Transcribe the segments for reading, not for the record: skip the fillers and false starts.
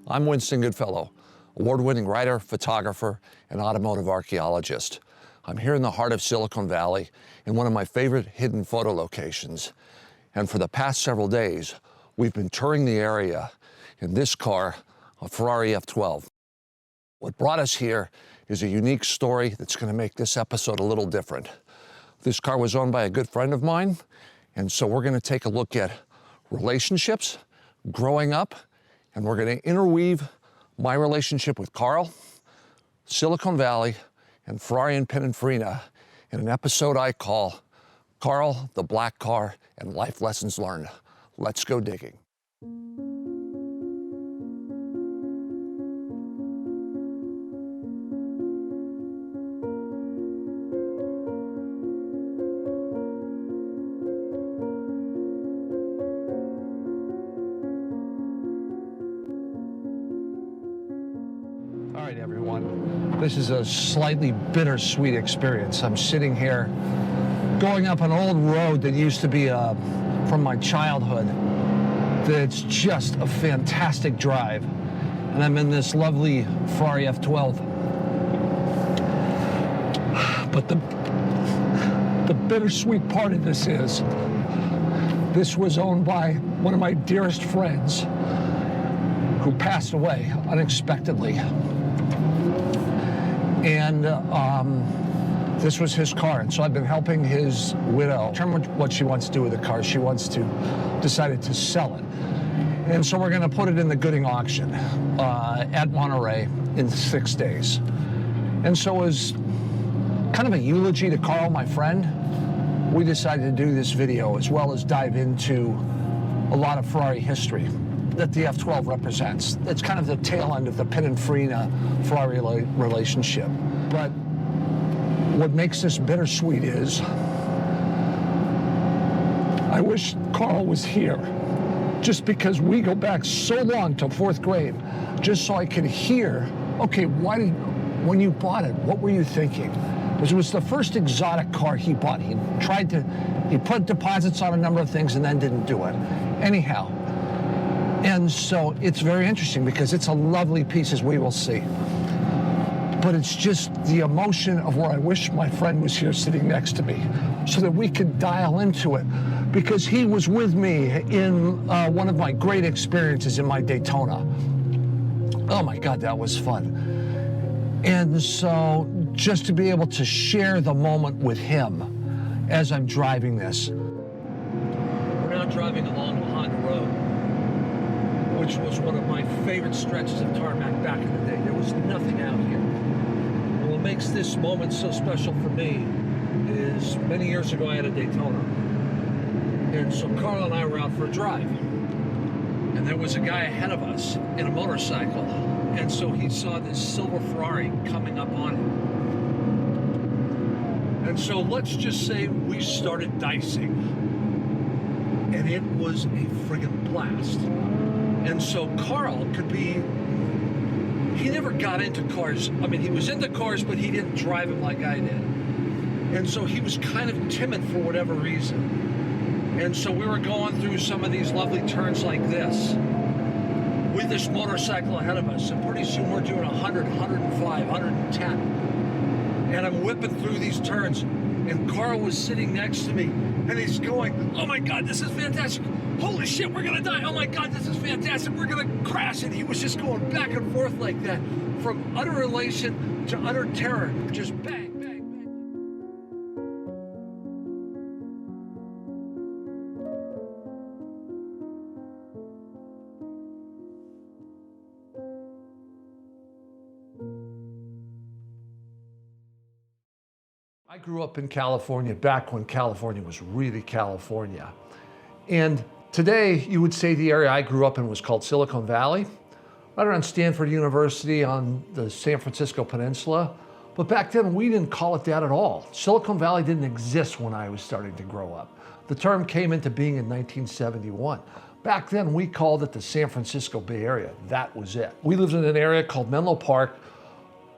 I'm Winston Goodfellow, award-winning writer, photographer, and automotive archaeologist. I'm here in the heart of Silicon Valley in one of my favorite hidden photo locations. And for the past several days, we've been touring the area in this car, a Ferrari F12. What brought us here is a unique story that's going to make this episode a little different. This car was owned by a good friend of mine, and so we're going to take a look at relationships, growing up, and we're going to interweave my relationship with Carl, Silicon Valley, and Ferrari and Pininfarina in an episode I call Carl, the Black Car, and Life Lessons Learned. Let's go digging. All right, everyone. This is a slightly bittersweet experience. I'm sitting here going up an old road that used to be from my childhood. That's just a fantastic drive. And I'm in this lovely Ferrari F12. But the bittersweet part of this is, this was owned by one of my dearest friends who passed away unexpectedly. And this was his car, and so I've been helping his widow determine what she wants to do with the car. She wants to, decided to sell it. And so we're gonna put it in the Gooding auction at Monterey in 6 days. And so as kind of a eulogy to Carl, my friend, we decided to do this video as well as dive into a lot of Ferrari history that the F12 represents. It's kind of the tail end of the Pininfarina-Ferrari relationship. But what makes this bittersweet is, I wish Carl was here, just because we go back so long to 4th grade, just so I could hear, okay, when you bought it, what were you thinking? Because it was the first exotic car he bought. He put deposits on a number of things and then didn't do it. Anyhow, and so it's very interesting because it's a lovely piece, as we will see. But it's just the emotion of where I wish my friend was here sitting next to me so that we could dial into it, because he was with me in one of my great experiences in my Daytona. Oh my God, that was fun. And so just to be able to share the moment with him as I'm driving this. We're now driving along Honda Road, which was one of my favorite stretches of tarmac back in the day. There was nothing out here. And what makes this moment so special for me is many years ago I had a Daytona. And so Carl and I were out for a drive. And there was a guy ahead of us in a motorcycle. And so he saw this silver Ferrari coming up on him. And so let's just say we started dicing. And it was a friggin' blast. And so Carl could be, he never got into cars. I mean, he was into cars, but he didn't drive them like I did. And so he was kind of timid for whatever reason. And so we were going through some of these lovely turns like this with this motorcycle ahead of us. And pretty soon we're doing 100, 105, 110. And I'm whipping through these turns. And Carl was sitting next to me. And he's going, oh my God, this is fantastic. Holy shit, we're gonna die. Oh my God, this is fantastic. We're gonna crash. And he was just going back and forth like that, from utter elation to utter terror. Just bang, bang, bang. I grew up in California back when California was really California. And today, you would say the area I grew up in was called Silicon Valley, right around Stanford University on the San Francisco Peninsula. But back then, we didn't call it that at all. Silicon Valley didn't exist when I was starting to grow up. The term came into being in 1971. Back then, we called it the San Francisco Bay Area. That was it. We lived in an area called Menlo Park,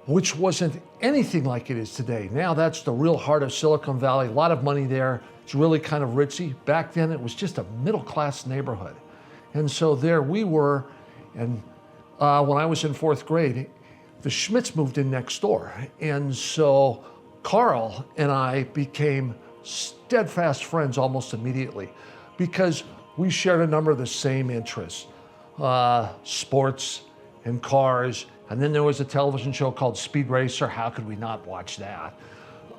which wasn't anything like it is today. Now that's the real heart of Silicon Valley, a lot of money there. It's really kind of ritzy. Back then it was just a middle-class neighborhood. And so there we were, and when I was in 4th grade, the Schmitts moved in next door. And so Carl and I became steadfast friends almost immediately because we shared a number of the same interests, sports and cars. And then there was a television show called Speed Racer. How could we not watch that?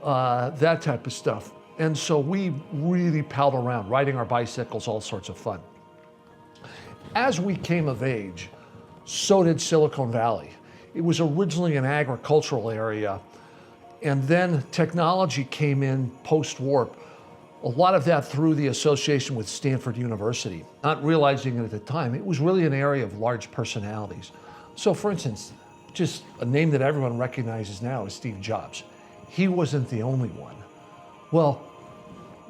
That type of stuff. And so we really palled around, riding our bicycles, all sorts of fun. As we came of age, so did Silicon Valley. It was originally an agricultural area, and then technology came in post-war. A lot of that through the association with Stanford University. Not realizing it at the time, it was really an area of large personalities. So for instance, just a name that everyone recognizes now is Steve Jobs. He wasn't the only one. Well,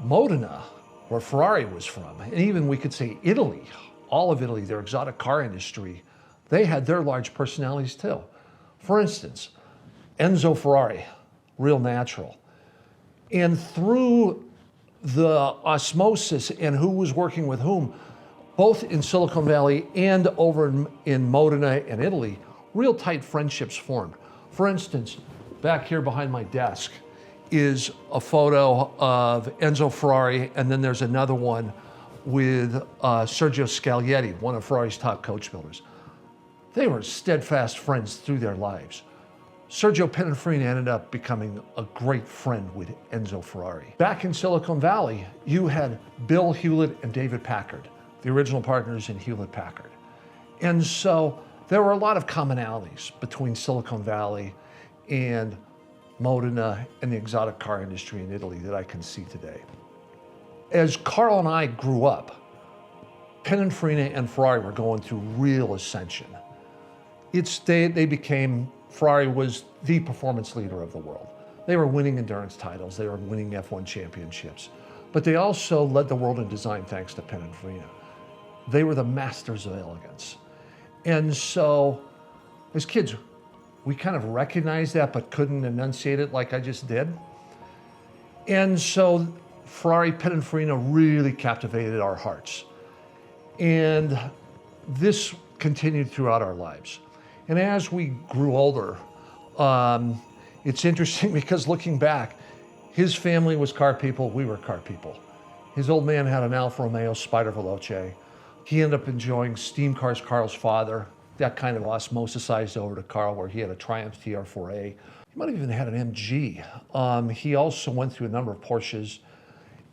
Modena, where Ferrari was from, and even we could say Italy, all of Italy, their exotic car industry, they had their large personalities too. For instance, Enzo Ferrari, real natural. And through the osmosis and who was working with whom, both in Silicon Valley and over in Modena and Italy, real tight friendships formed. For instance, back here behind my desk is a photo of Enzo Ferrari, and then there's another one with Sergio Scaglietti, one of Ferrari's top coach builders. They were steadfast friends through their lives. Sergio Pininfarina ended up becoming a great friend with Enzo Ferrari. Back in Silicon Valley, you had Bill Hewlett and David Packard, the original partners in Hewlett Packard. And so there were a lot of commonalities between Silicon Valley and Modena and the exotic car industry in Italy that I can see today. As Carl and I grew up, Pininfarina and Ferrari were going through real ascension. They became, Ferrari was the performance leader of the world. They were winning endurance titles, they were winning F1 championships, but they also led the world in design thanks to Pininfarina. They were the masters of elegance. And so, as kids, we kind of recognized that but couldn't enunciate it like I just did. And so Ferrari Pininfarina really captivated our hearts. And this continued throughout our lives. And as we grew older, it's interesting because looking back, his family was car people, we were car people. His old man had an Alfa Romeo Spyder Veloce. He ended up enjoying steam cars, Carl's father. That kind of osmosisized over to Carl, where he had a Triumph TR4A. He might have even had an MG. He also went through a number of Porsches.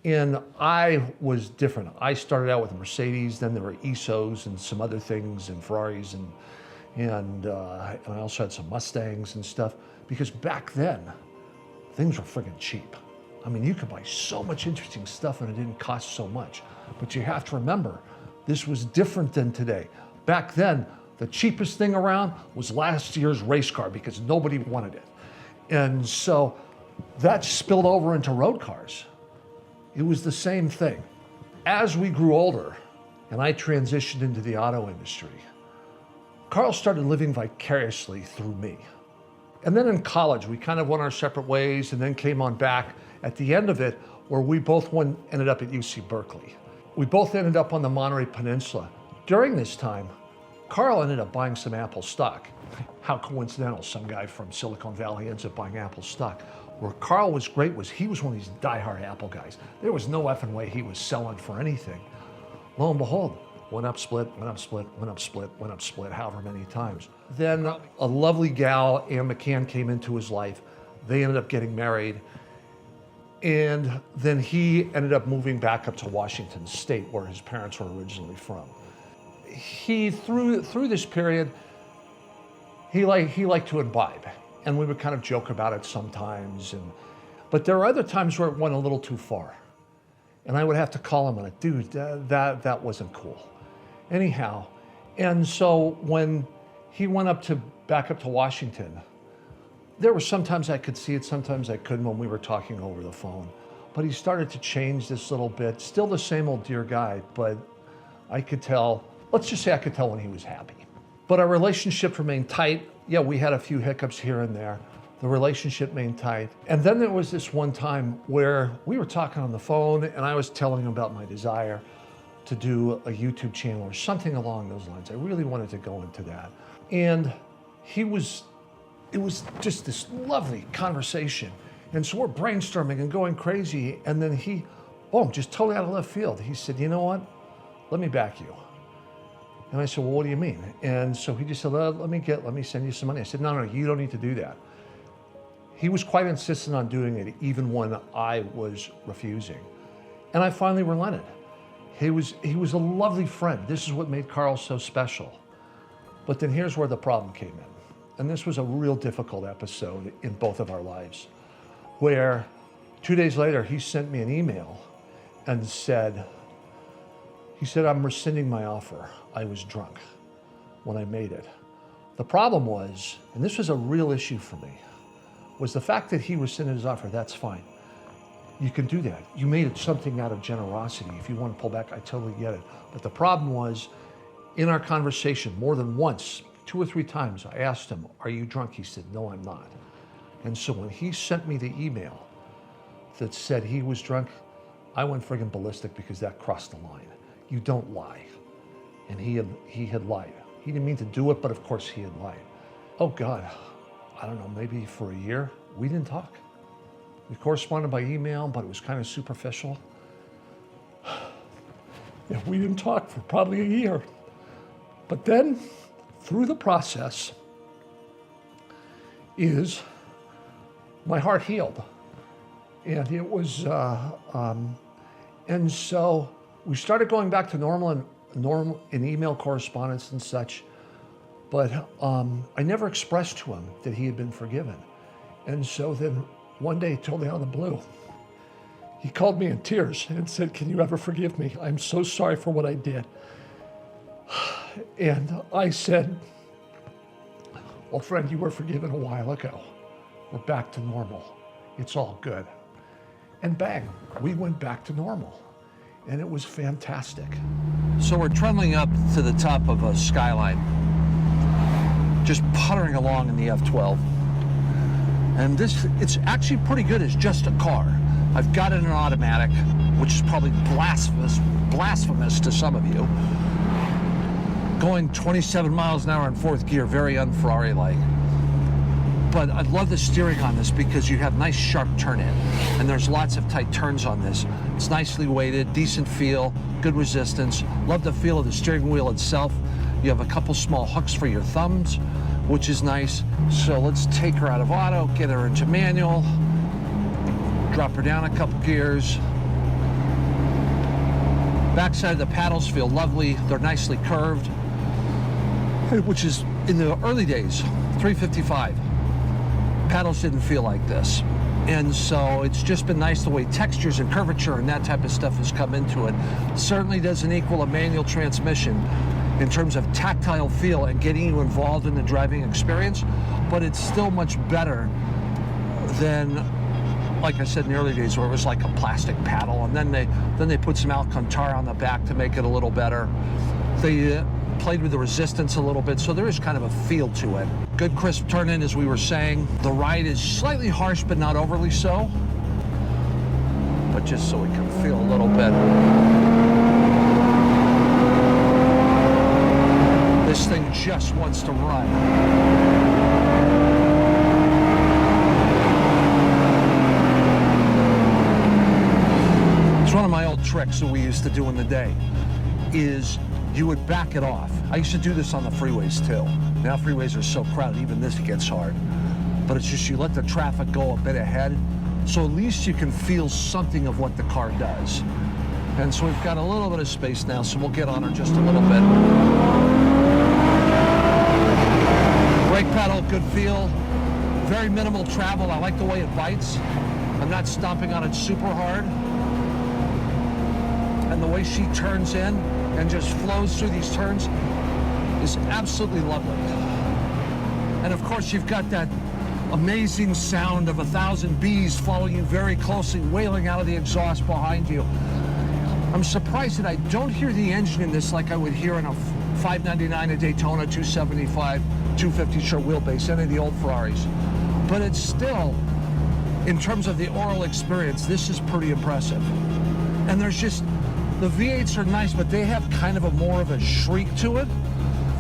And I was different. I started out with a Mercedes, then there were Isos and some other things and Ferraris, and I also had some Mustangs and stuff, because back then, things were friggin' cheap. I mean, you could buy so much interesting stuff and it didn't cost so much. But you have to remember, this was different than today. Back then, the cheapest thing around was last year's race car because nobody wanted it. And so that spilled over into road cars. It was the same thing. As we grew older and I transitioned into the auto industry, Carl started living vicariously through me. And then in college, we kind of went our separate ways and then came on back at the end of it, where we both ended up at UC Berkeley. We both ended up on the Monterey Peninsula. During this time, Carl ended up buying some Apple stock. How coincidental, some guy from Silicon Valley ends up buying Apple stock. Where Carl was great was he was one of these diehard Apple guys. There was no effing way he was selling for anything. Lo and behold, went up, split, went up, split, went up, split, went up, split, however many times. Then a lovely gal, Ann McCann, came into his life. They ended up getting married. And then he ended up moving back up to Washington State, where his parents were originally from. He, through this period, he liked to imbibe. And we would kind of joke about it sometimes. But there were other times where it went a little too far. And I would have to call him on it, dude, that wasn't cool. Anyhow, and so when he went back up to Washington, there were sometimes I could see it, sometimes I couldn't when we were talking over the phone. But he started to change this little bit. Still the same old dear guy, but I could tell, let's just say I could tell when he was happy. But our relationship remained tight. Yeah, we had a few hiccups here and there. The relationship remained tight. And then there was this one time where we were talking on the phone and I was telling him about my desire to do a YouTube channel or something along those lines. I really wanted to go into that. And it was just this lovely conversation. And so we're brainstorming and going crazy. And then he, boom, just totally out of left field, he said, you know what? Let me back you. And I said, well, what do you mean? And so he just said, let me send you some money. I said, no, you don't need to do that. He was quite insistent on doing it even when I was refusing. And I finally relented. He was a lovely friend. This is what made Carl so special. But then here's where the problem came in. And this was a real difficult episode in both of our lives, where 2 days later, he sent me an email and said, I'm rescinding my offer. I was drunk when I made it. The problem was, and this was a real issue for me, was the fact that he rescinded his offer. That's fine. You can do that. You made it something out of generosity. If you want to pull back, I totally get it. But the problem was, in our conversation, more than once, 2 or 3 times, I asked him, are you drunk? He said, no, I'm not. And so when he sent me the email that said he was drunk, I went friggin' ballistic because that crossed the line. You don't lie. And he had lied. He didn't mean to do it, but of course he had lied. Oh God, I don't know, maybe for a year, we didn't talk. We corresponded by email, but it was kind of superficial. Yeah, we didn't talk for probably a year. But then, through the process, my heart healed. And it was, and so we started going back to normal in email correspondence and such, but I never expressed to him that he had been forgiven. And so then one day, totally out of the blue, he called me in tears and said, can you ever forgive me? I'm so sorry for what I did. And I said, well, friend, you were forgiven a while ago. We're back to normal. It's all good. And bang, we went back to normal. And it was fantastic. So we're trundling up to the top of a skyline, just puttering along in the F12. And it's actually pretty good as just a car. I've got it in an automatic, which is probably blasphemous to some of you. Going 27 miles an hour in 4th gear, very un-Ferrari-like. But I love the steering on this because you have nice sharp turn in, and there's lots of tight turns on this. It's nicely weighted, decent feel, good resistance. Love the feel of the steering wheel itself. You have a couple small hooks for your thumbs, which is nice. So let's take her out of auto, get her into manual, drop her down a couple gears. Backside of the paddles feel lovely. They're nicely curved, which is, in the early days, 355. Paddles didn't feel like this. And so it's just been nice the way textures and curvature and that type of stuff has come into it. Certainly doesn't equal a manual transmission in terms of tactile feel and getting you involved in the driving experience, but it's still much better than, like I said in the early days, where it was like a plastic paddle, and then they put some Alcantara on the back to make it a little better. They played with the resistance a little bit, so there is kind of a feel to it. Good crisp turn in, as we were saying. The ride is slightly harsh, but not overly so. But just so we can feel a little bit. This thing just wants to run. It's one of my old tricks that we used to do in the day, is you would back it off. I used to do this on the freeways too. Now freeways are so crowded, even this gets hard. But it's just you let the traffic go a bit ahead, so at least you can feel something of what the car does. And so we've got a little bit of space now, so we'll get on her just a little bit. Brake pedal, good feel. Very minimal travel. I like the way it bites. I'm not stomping on it super hard. And the way she turns in and just flows through these turns is absolutely lovely. And of course, you've got that amazing sound of 1,000 bees following you very closely, wailing out of the exhaust behind you. I'm surprised that I don't hear the engine in this like I would hear in a 599 at Daytona, 275, 250 short wheelbase, any of the old Ferraris. But it's still, in terms of the oral experience, this is pretty impressive. And there's just, the V8s are nice, but they have kind of a more of a shriek to it.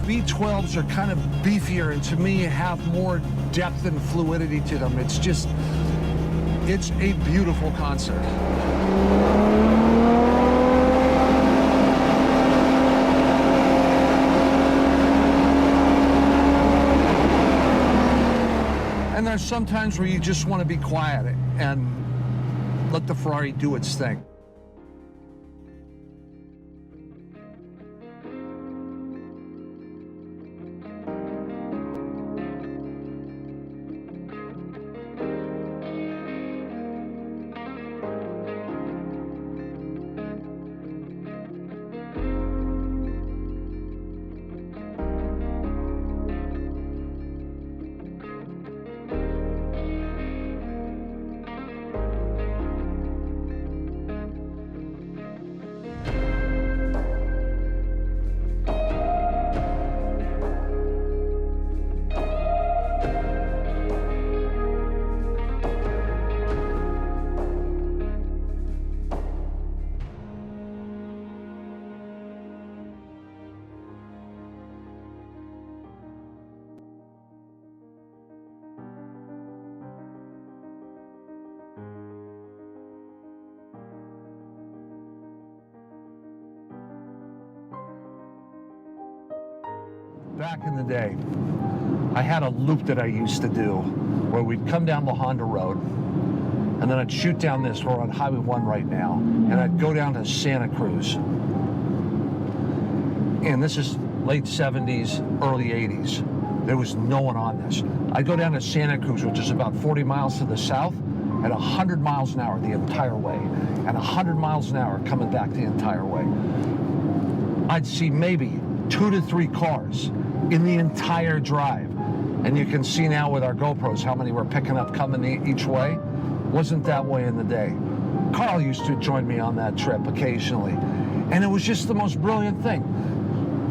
V12s are kind of beefier and to me have more depth and fluidity to them. It's just, it's a beautiful concert. And there's some times where you just want to be quiet and let the Ferrari do its thing. Back in the day, I had a loop that I used to do where we'd come down the Honda Road and then I'd shoot down this. We're on Highway 1 right now, and I'd go down to Santa Cruz. And this is late 70s, early 80s. There was no one on this. I'd go down to Santa Cruz, which is about 40 miles to the south, at 100 miles an hour the entire way, and 100 miles an hour coming back the entire way. I'd see maybe 2 to 3 cars in the entire drive. And you can see now with our GoPros how many we're picking up coming each way. Wasn't that way in the day. Carl used to join me on that trip occasionally. And it was just the most brilliant thing.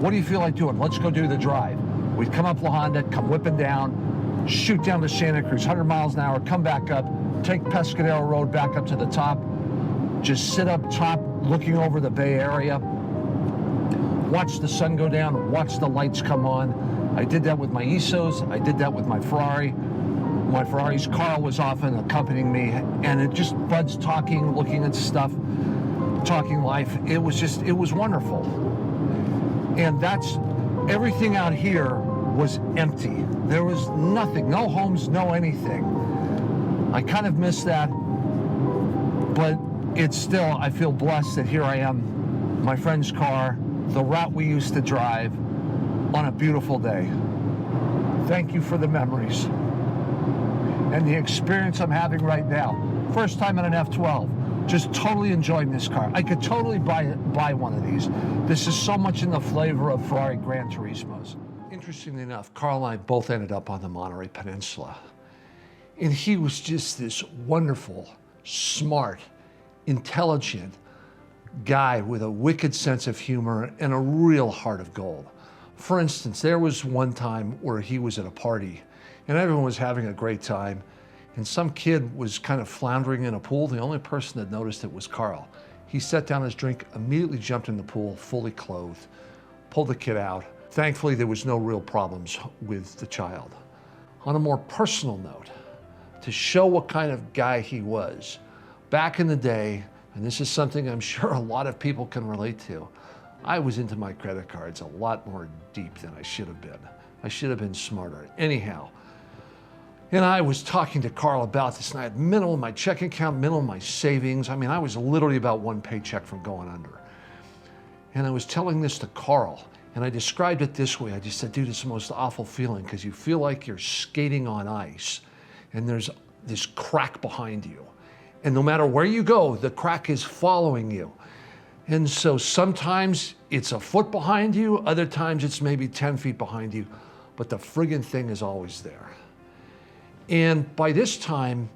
What do you feel like doing? Let's go do the drive. We'd come up La Honda, come whipping down, shoot down to Santa Cruz, 100 miles an hour, come back up, take Pescadero Road back up to the top, just sit up top looking over the Bay Area, watch the sun go down, watch the lights come on. I did that with my Isos, I did that with my Ferrari. My Ferraris, Carl was often accompanying me, and it just buds talking, looking at stuff, talking life. It was wonderful. And that's, everything out here was empty. There was nothing, no homes, no anything. I kind of miss that, but it's still, I feel blessed that here I am, my friend's car, the route we used to drive on a beautiful day. Thank you for the memories and the experience I'm having right now. First time in an F12, just totally enjoying this car. I could totally buy one of these. This is so much in the flavor of Ferrari Gran Turismos. Interestingly enough, Carl and I both ended up on the Monterey Peninsula. And he was just this wonderful, smart, intelligent guy with a wicked sense of humor and a real heart of gold. For instance, there was one time where he was at a party and everyone was having a great time, and some kid was kind of floundering in a pool. The only person that noticed it was Carl. He set down his drink, immediately jumped in the pool, fully clothed, pulled the kid out. Thankfully, there was no real problems with the child. On a more personal note, to show what kind of guy he was, back in the day, and this is something I'm sure a lot of people can relate to, I was into my credit cards a lot more deep than I should have been. I should have been smarter. Anyhow, and I was talking to Carl about this, and I had minimum my checking account, minimum my savings. I mean, I was literally about one paycheck from going under. And I was telling this to Carl, and I described it this way. I just said, dude, it's the most awful feeling because you feel like you're skating on ice, and there's this crack behind you. And no matter where you go, the crack is following you. And so sometimes it's a foot behind you, other times it's maybe 10 feet behind you, but the friggin' thing is always there. And by this time,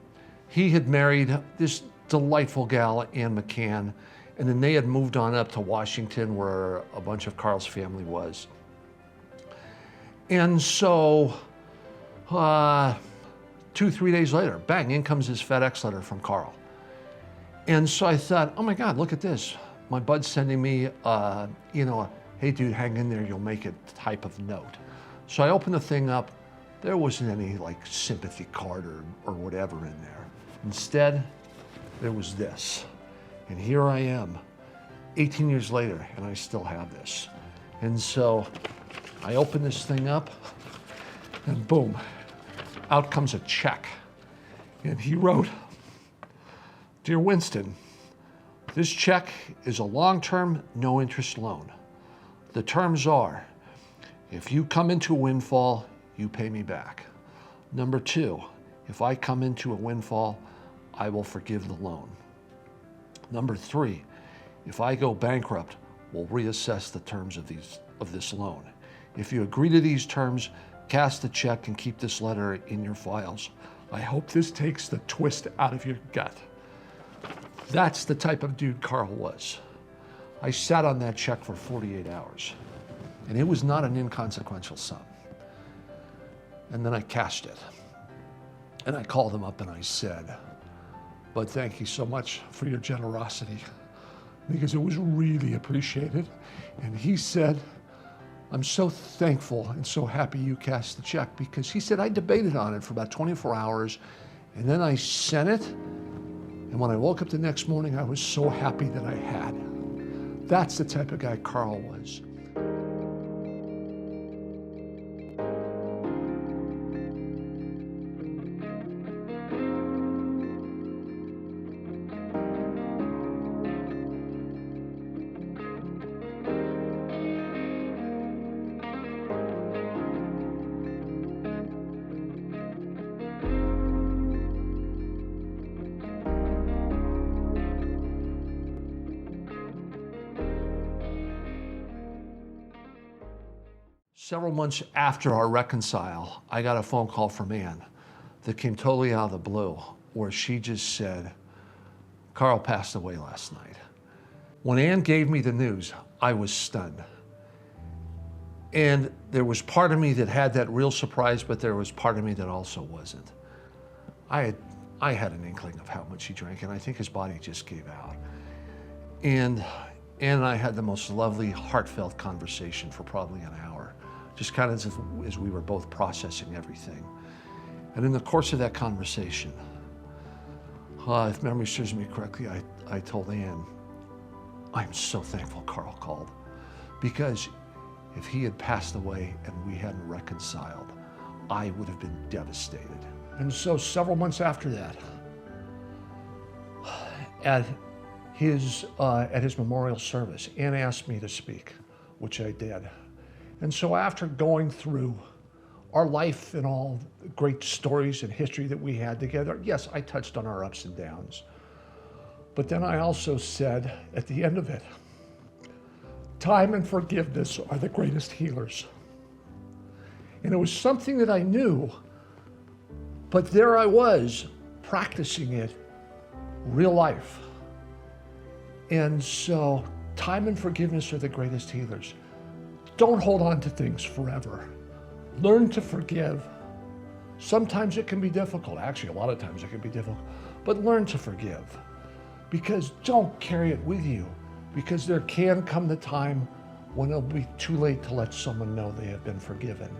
he had married this delightful gal, Ann McCann, and then they had moved on up to Washington where a bunch of Carl's family was. And so 2-3 days later, bang, in comes this FedEx letter from Carl. And so I thought, oh my God, look at this. My bud's sending me, a hey dude, hang in there, you'll make it type of note. So I opened the thing up. There wasn't any like sympathy card or whatever in there. Instead, there was this. And here I am, 18 years later, and I still have this. And so I open this thing up, and boom, out comes a check. And he wrote, "Dear Winston, this check is a long-term, no-interest loan. The terms are, if you come into a windfall, you pay me back. Number two, if I come into a windfall, I will forgive the loan. Number three, if I go bankrupt, we'll reassess the terms of this loan. If you agree to these terms, cast the check and keep this letter in your files. I hope this takes the twist out of your gut." That's the type of dude Carl was. I sat on that check for 48 hours, and it was not an inconsequential sum. And then I cashed it. And I called him up and I said, "But thank you so much for your generosity, because it was really appreciated." And he said, "I'm so thankful and so happy you cashed the check," because he said, "I debated on it for about 24 hours, and then I sent it, and when I woke up the next morning, I was so happy that I had." That's the type of guy Carl was. Several months after our reconcile, I got a phone call from Ann that came totally out of the blue, where she just said, "Carl passed away last night." When Ann gave me the news, I was stunned. And there was part of me that had that real surprise, but there was part of me that also wasn't. I had an inkling of how much he drank, and I think his body just gave out. And Ann and I had the most lovely, heartfelt conversation for probably an hour, just kind of as we were both processing everything. And in the course of that conversation, if memory serves me correctly, I told Ann, "I'm so thankful Carl called, because if he had passed away and we hadn't reconciled, I would have been devastated." And so several months after that, at his memorial service, Ann asked me to speak, which I did. And so after going through our life and all the great stories and history that we had together, yes, I touched on our ups and downs. But then I also said at the end of it, time and forgiveness are the greatest healers. And it was something that I knew, but there I was practicing it real life. And so time and forgiveness are the greatest healers. Don't hold on to things forever. Learn to forgive. Sometimes it can be difficult. Actually, a lot of times it can be difficult. But learn to forgive. Because don't carry it with you. Because there can come the time when it'll be too late to let someone know they have been forgiven.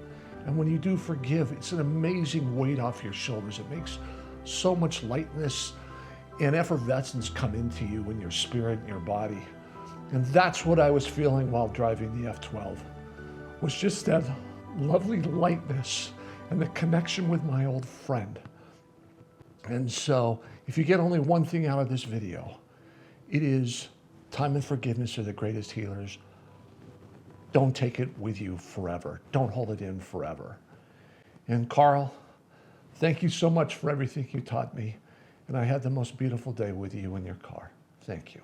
And when you do forgive, it's an amazing weight off your shoulders. It makes so much lightness and effervescence come into you in your spirit and your body. And that's what I was feeling while driving the F12, was just that lovely lightness and the connection with my old friend. And so if you get only one thing out of this video, it is time and forgiveness are the greatest healers. Don't take it with you forever. Don't hold it in forever. And Carl, thank you so much for everything you taught me. And I had the most beautiful day with you in your car. Thank you.